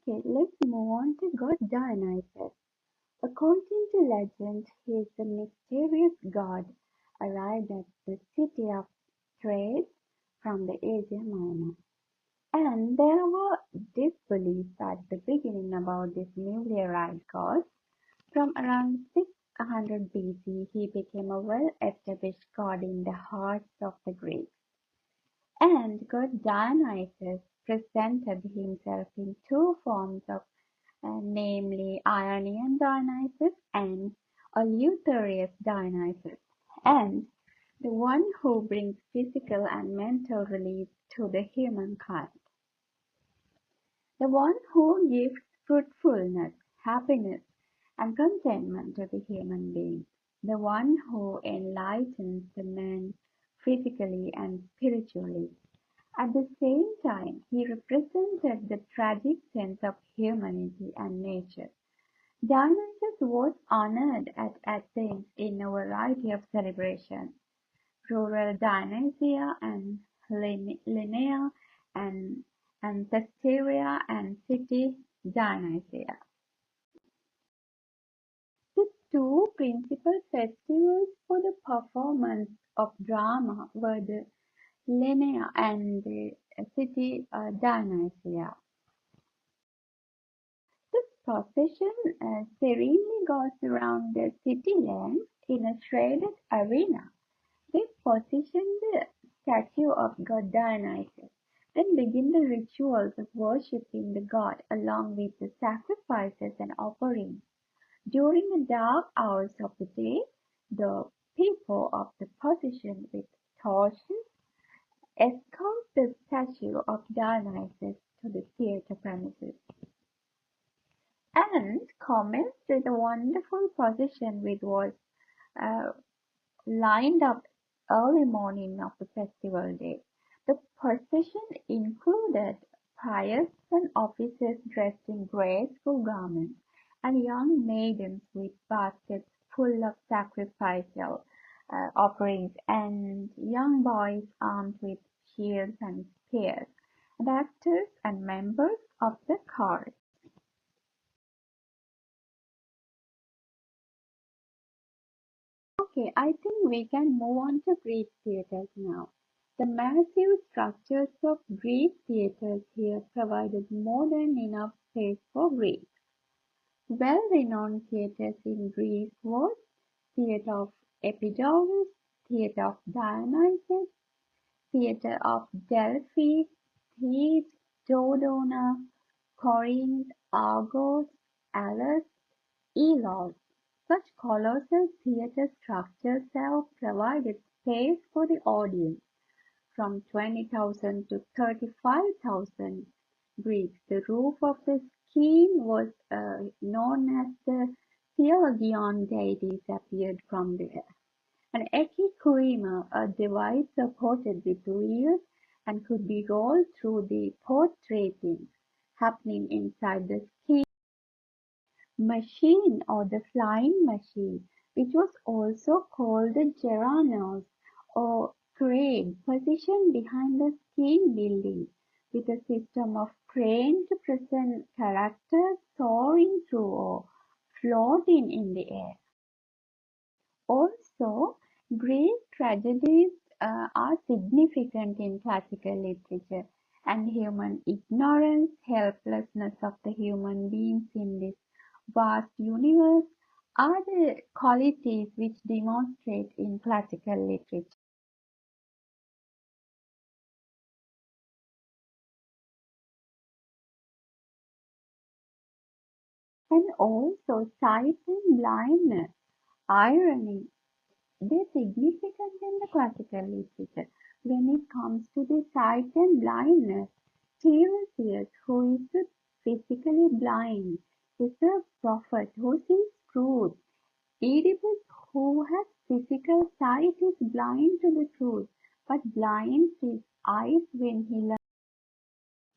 Okay, let's move on to god Dionysus. According to legend, he is the mysterious god arrived at the city of Thrace from the Asia Minor. And there were disbeliefs at the beginning about this newly arrived god. From around 600 BC, he became a well-established god in the hearts of the Greeks. And god Dionysus presented himself in two forms of namely Ionian Dionysus and Eleutherius Dionysus, and the one who brings physical and mental relief to the humankind, the one who gives fruitfulness, happiness, and contentment to the human being, the one who enlightens the man physically and spiritually. At the same time, he represented the tragic sense of humanity and nature. Dionysus was honored at Athens in a variety of celebrations: rural Dionysia and Linnea and Thesperia and city Dionysia. The two principal festivals for the performance of drama were the Linnea and the city Dionysia. The procession serenely goes around the city lands in a shaded arena. They position the statue of god Dionysus, then begin the rituals of worshipping the god along with the sacrifices and offerings. During the dark hours of the day, the people of the procession with torches escort the statue of Dionysus to the theatre premises and commenced with a wonderful procession which was uh, lined up early morning of the festival day. The procession included priests and officers dressed in graceful garments, and young maidens with baskets full of sacrificial offerings, and young boys armed with shields and spears, and actors and members of the chorus. Okay, I think we can move on to Greek theatres now. The massive structures of Greek theatres here provided more than enough space for Greeks. Well-renowned theatres in Greece was Theatre of Epidaurus, Theatre of Dionysus, Theatre of Delphi, Thebes, Dodona, Corinth, Argos, Alos, Elos. Such colossal theatre structures have provided space for the audience, from 20,000 to 35,000 Greeks. The roof of the scheme was known as the Theurgion deities appeared from there. An echikouima, a device supported with wheels and could be rolled through the portraiting happening inside the scheme machine or the flying machine, which was also called the Geranos or crane, positioned behind the scheme building, with a system of crane to present characters soaring through or floating in the air. Also, Greek tragedies are significant in classical literature, and human ignorance, helplessness of the human beings in this vast universe are the qualities which demonstrate in classical literature. And also sight and blindness, irony, they're significant in the classical literature. When it comes to the sight and blindness, Tiresias, who is physically blind, is a prophet who sees truth. Oedipus, who has physical sight, is blind to the truth, but blinds his eyes when he learns.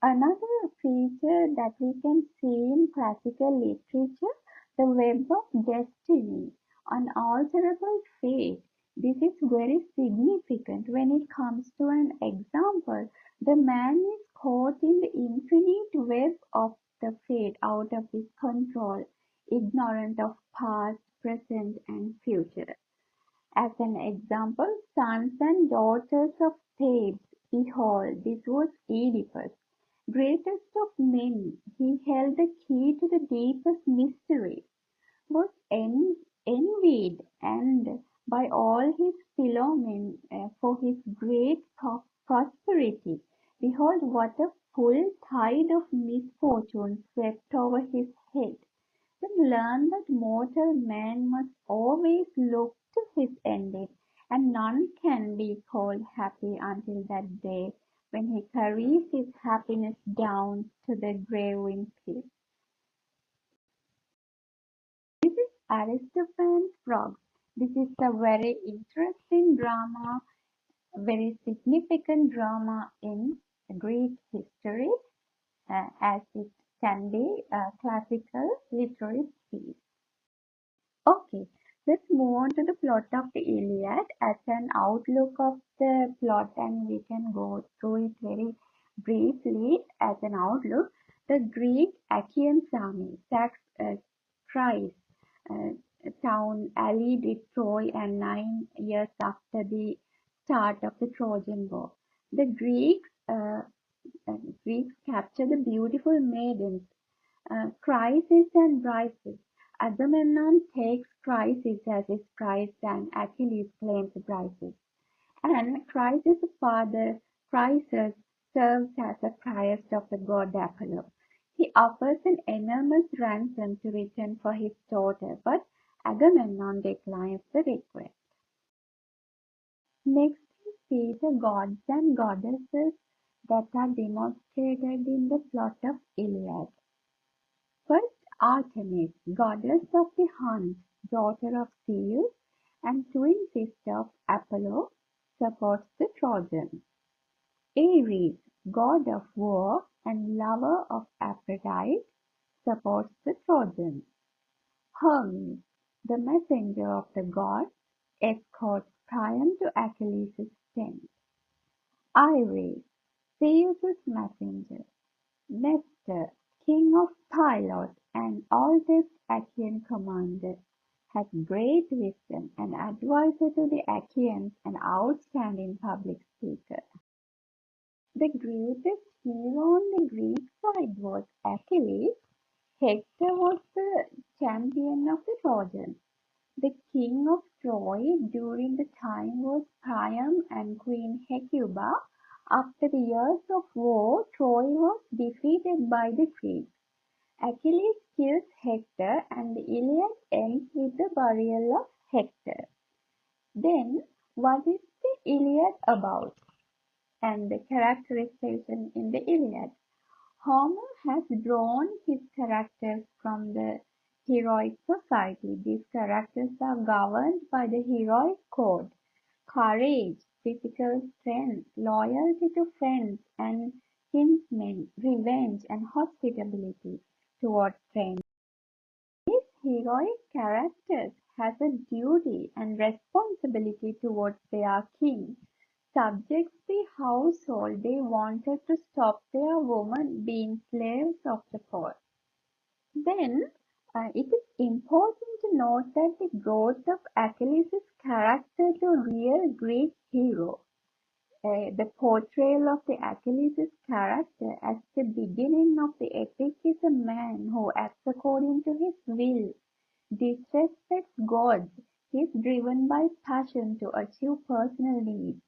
Another feature that we can see in classical literature, the web of destiny, unalterable fate. This is very significant when it comes to an example. The man is caught in the infinite web of the fate out of his control, ignorant of past, present, and future. As an example, sons and daughters of Thebes, behold, this was Oedipus, greatest of men. He held the key to the deepest mystery, was envied and by all his fellowmen for his great prosperity. Behold, what a full tide of misfortune swept over his head. Then learn that mortal man must always look to his ending, and none can be called happy until that day when he carries his happiness down to the grave in peace. This is Aristophanes' Frogs. This is a very interesting drama, very significant drama in Greek history, as it can be a classical literary piece. Okay, let's move on to the plot of the Iliad as an outlook of the plot, and we can go through it very briefly as an outlook. The Greek Achaean army sacks Thrace, uh, town allied with Troy, and 9 years after the start of the Trojan War. The Greeks capture the beautiful maidens, Chrysis and Briseis. Agamemnon takes Chrysis as his prize and Achilles claims Briseis. And Chrysis' father, Chryses, serves as a priest of the god Apollo. He offers an enormous ransom to return for his daughter, but Agamemnon declines the request. Next we see the gods and goddesses that are demonstrated in the plot of Iliad. First, Artemis, goddess of the hunt, daughter of Zeus, and twin sister of Apollo, supports the Trojans. Ares, god of war and lover of Aphrodite, supports the Trojans. Hermes, the messenger of the gods, escorts Priam to Achilles' tent. Iris, Zeus's messenger. Nestor, king of Pylos and oldest Achaean commander, has great wisdom, an advisor to the Achaeans, an outstanding public speaker. The greatest hero on the Greek side was Achilles. Hector was the champion of the Trojans. The king of Troy during the time was Priam and Queen Hecuba. After the years of war, Troy was defeated by the Greeks. Achilles kills Hector and the Iliad ends with the burial of Hector. Then, what is the Iliad about? And the characterization in the Iliad. Homer has drawn his characters from the heroic society. These characters are governed by the heroic code: courage, physical strength, loyalty to friends and kinsmen, revenge, and hospitality towards strangers. These heroic characters have a duty and responsibility towards their king. Subjects the household, they wanted to stop their women being slaves of the poor. Then, it is important to note that the growth of Achilles' character to real Greek hero, the portrayal of the Achilles' character as the beginning of the epic is a man who acts according to his will, disrespects gods, is driven by passion to achieve personal needs.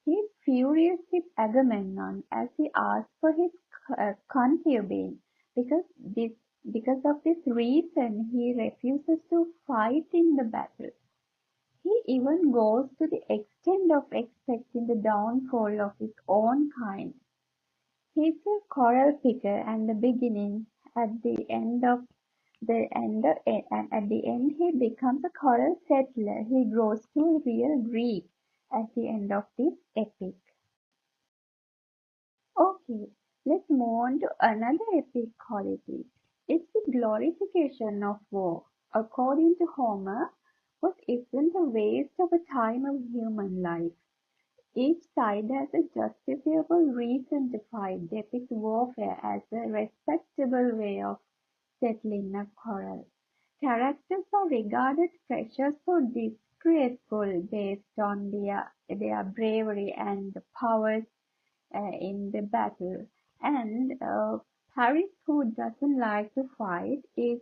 He is furious with Agamemnon as he asks for his concubine. Because of this reason, he refuses to fight in the battle. He even goes to the extent of expecting the downfall of his own kind. He is a coral picker and the beginning. At the end of and at the end he becomes a coral settler. He grows to a real Greek at the end of this epic. Okay, let's move on to another epic quality. It's the glorification of war. According to Homer, what isn't a waste of a time of human life? Each side has a justifiable reason to fight, depicts warfare as a respectable way of settling a quarrel. Characters are regarded precious or disgraceful based on their bravery and powers in the battle. And Paris, who doesn't like to fight, is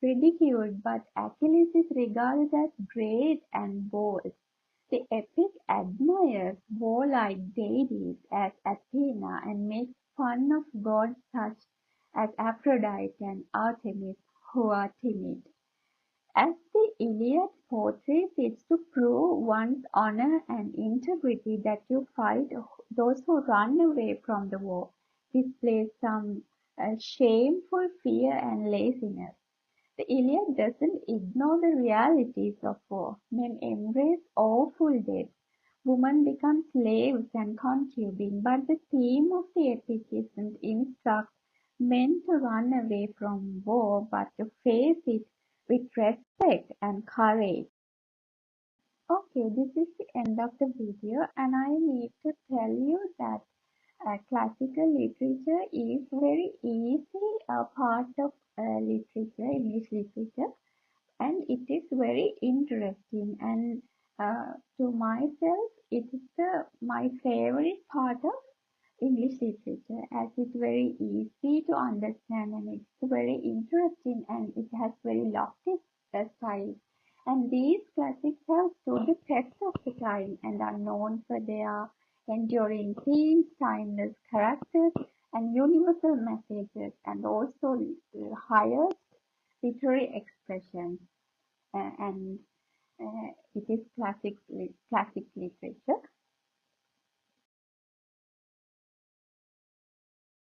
ridiculed, but Achilles is regarded as great and bold. The epic admires warlike deities as Athena and makes fun of gods such as Aphrodite and Artemis, who are timid. As the Iliad portrays, it's to prove one's honor and integrity that you fight those who run away from the war, displays some shameful fear and laziness. The Iliad doesn't ignore the realities of war. Men embrace awful deaths. Women become slaves and concubines, but the theme of the epic isn't instruct men to run away from war, but to face it with respect and courage. Okay, this is the end of the video, and I need to tell you that classical literature is very easy part of literature, English literature, and it is very interesting. And to myself, it is my favorite part of English literature as it's very easy to understand and it's very interesting and it has very lofty style. And these classics have stood the test of the time and are known for their enduring themes, timeless characters, and universal messages, and also highest literary expressions. And it is classic literature.